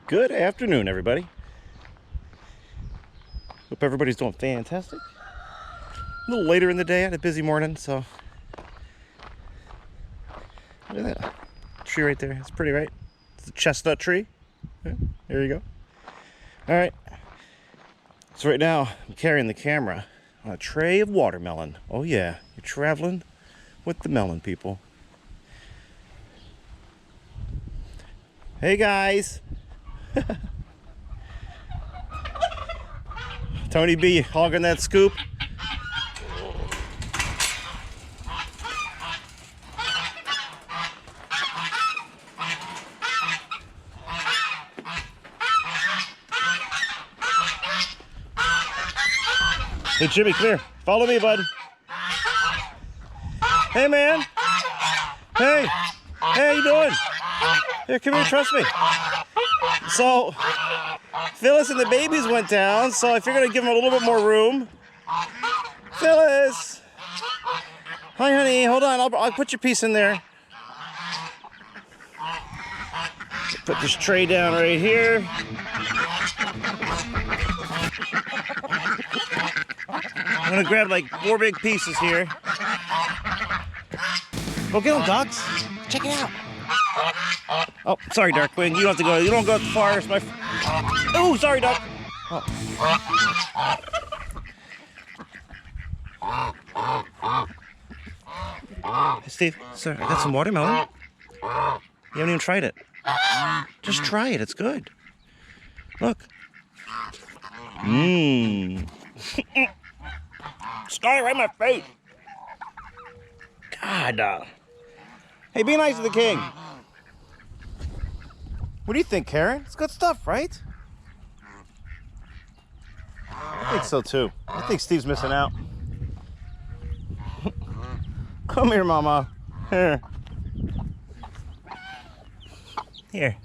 Good afternoon, everybody. Hope everybody's doing fantastic. A little later in the day, I had a busy morning, so look at that tree right there. It's pretty, right? It's a chestnut tree. Yeah, there you go. All right. So right now, I'm carrying the camera on a tray of watermelon. Oh yeah, you're traveling with the melon people. Hey guys. Tony B hogging that scoop. Hey Jimmy, come here. Follow me, bud. Hey man. Hey. Hey, how you doing? Here, come here, trust me. So, Phyllis and the babies went down, so I figured I'd give them a little bit more room. Phyllis! Hi, honey. Hold on. I'll put your piece in there. Put this tray down right here. I'm going to grab like 4 big pieces here. Go get them, dogs. Check it out. Oh, sorry, Darkwing. You don't have to go. You don't go as far as my. Oh, sorry, Duck. Oh. Hey, Steve. Sir, I got some watermelon. You haven't even tried it. Just try it. It's good. Look. Mmm. Scarlet right in my face. God. Hey, be nice to the king. What do you think, Karen? It's good stuff, right? I think so too. I think Steve's missing out. Come here, Mama. Here. Here.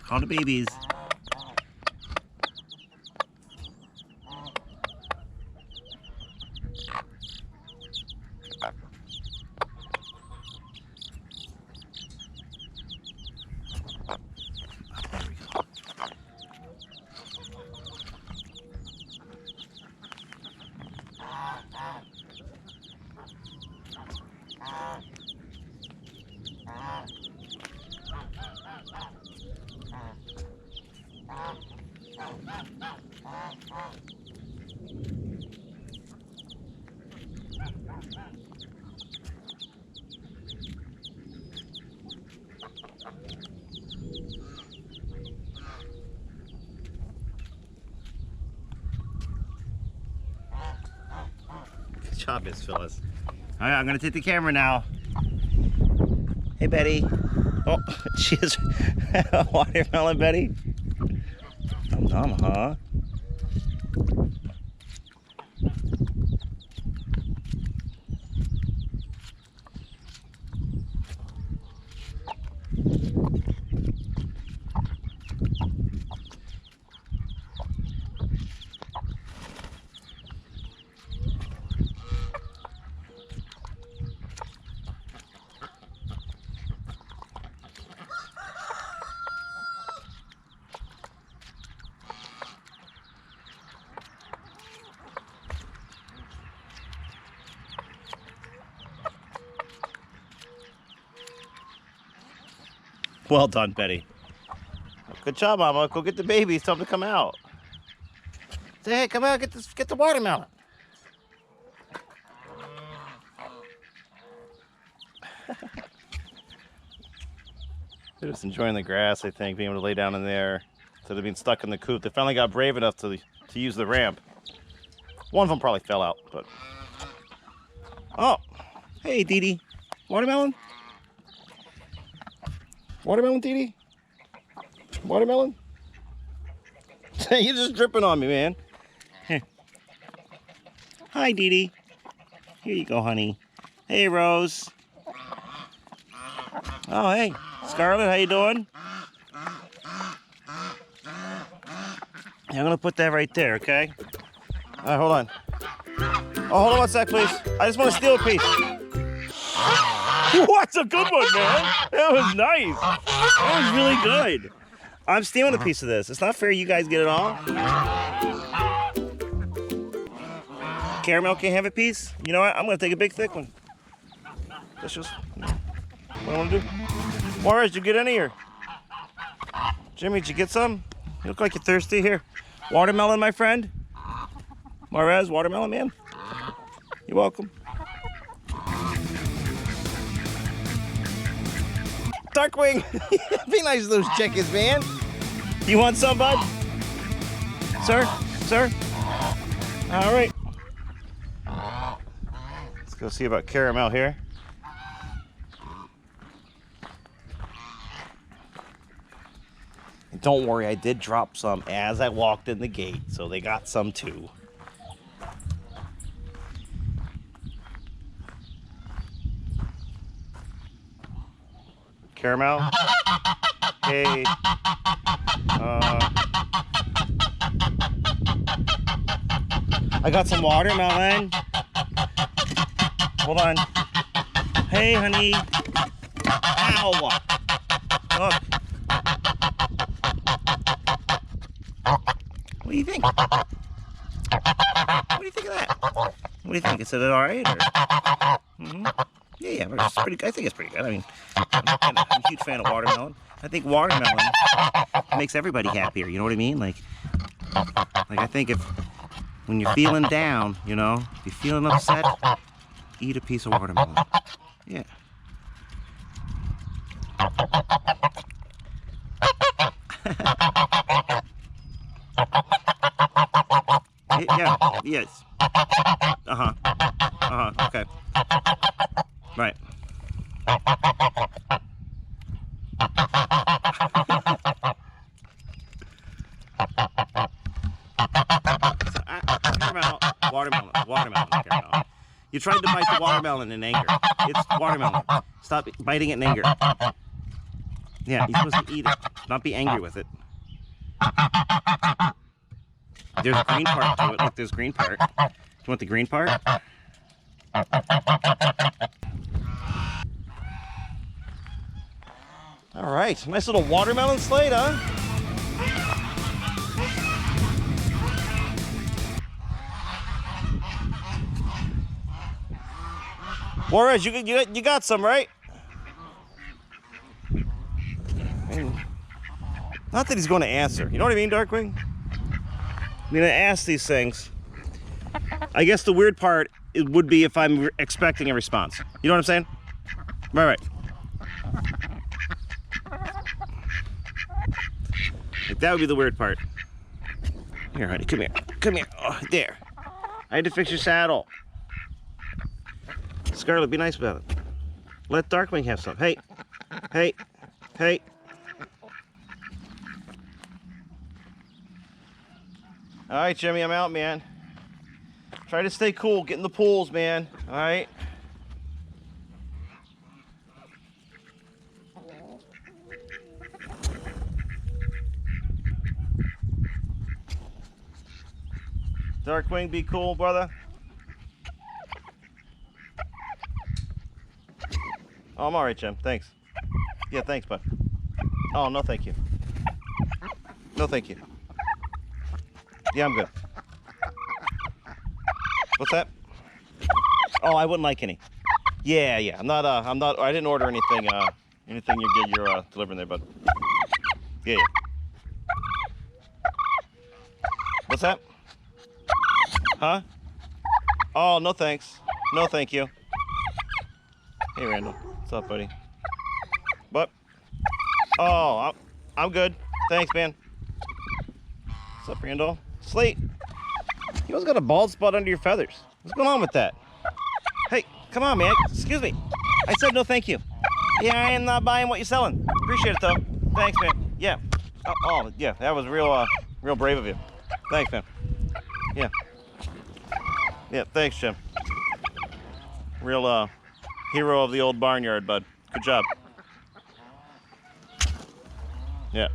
Call the babies. Good job, Miss Phyllis. All right, I'm gonna take the camera now. Hey, Betty. Oh, she is a watermelon, Betty. Nom, huh? Well done, Betty. Good job, Mama. Go get the babies. Tell them to come out. Say, hey, come out. Get the watermelon. They're just enjoying the grass, I think, being able to lay down in there. So they've been stuck in the coop. They finally got brave enough to use the ramp. One of them probably fell out, but. Oh, hey, Dee Dee. Watermelon? Watermelon, Dee Dee? Watermelon? You're just dripping on me, man. Here. Hi, Dee Dee. Here you go, honey. Hey, Rose. Oh, hey. Scarlet, how you doing? I'm going to put that right there, okay? All right, hold on. Oh, hold on one sec, please. I just want to steal a piece. What's a good one, man? That was nice. That was really good. I'm stealing a piece of this. It's not fair you guys get it all. Caramel can't have a piece? You know what? I'm going to take a big, thick one. That's just what I want to do. Juarez, did you get any here? Jimmy, did you get some? You look like you're thirsty. Here. Watermelon, my friend. Juarez, watermelon, man. You're welcome. Darkwing, be nice to those chickens, man. You want some, bud? Sir? Sir? All right. Let's go see about Caramel here. And don't worry, I did drop some as I walked in the gate, so they got some too. Caramel. Hey. I got some watermelon. Hold on. Hey, honey. Ow. Look. What do you think? What do you think of that? What do you think? Is it all right? Or? Mm-hmm. Yeah, it's pretty good. I think it's pretty good. I mean, I'm a huge fan of watermelon. I think watermelon makes everybody happier. You know what I mean? Like I think when you're feeling down, you know, if you're feeling upset, eat a piece of watermelon. Yeah. Yeah. Yes. Okay. Right. Watermelon. You tried to bite the watermelon in anger. It's watermelon. Stop biting it in anger. Yeah, you're supposed to eat it, not be angry with it. There's a green part to it. Look, there's green part. Do you want the green part? All right, nice little watermelon slate, huh? Juarez, you got some, right? I mean, not that he's going to answer. You know what I mean, Darkwing? I'm going to ask these things. I guess the weird part it would be if I'm expecting a response. You know what I'm saying? Right. Like, that would be the weird part. Here, honey, come here. Come here. Oh, there. I had to fix your saddle. Scarlet, be nice about it. Let Darkwing have some. Hey. All right, Jimmy, I'm out, man. Try to stay cool. Get in the pools, man. All right. Darkwing, be cool, brother. Oh, I'm all right, Jim. Thanks. Yeah, thanks, bud. Oh, no, thank you. No, thank you. Yeah, I'm good. What's that? Oh, I wouldn't like any. Yeah. I'm not, I didn't order anything, you're delivering there, bud. Yeah. What's that? Huh? Oh, no thanks. No, thank you. Hey, Randall. What's up, buddy? What? Oh, I'm good. Thanks, man. What's up, Randall? Slate. You always got a bald spot under your feathers. What's going on with that? Hey, come on, man. Excuse me. I said no thank you. Yeah, I am not buying what you're selling. Appreciate it, though. Thanks, man. Yeah. Oh, yeah. That was real brave of you. Thanks, man. Yeah. Yeah, thanks, Jim. Real, hero of the old barnyard, bud. Good job. Yeah.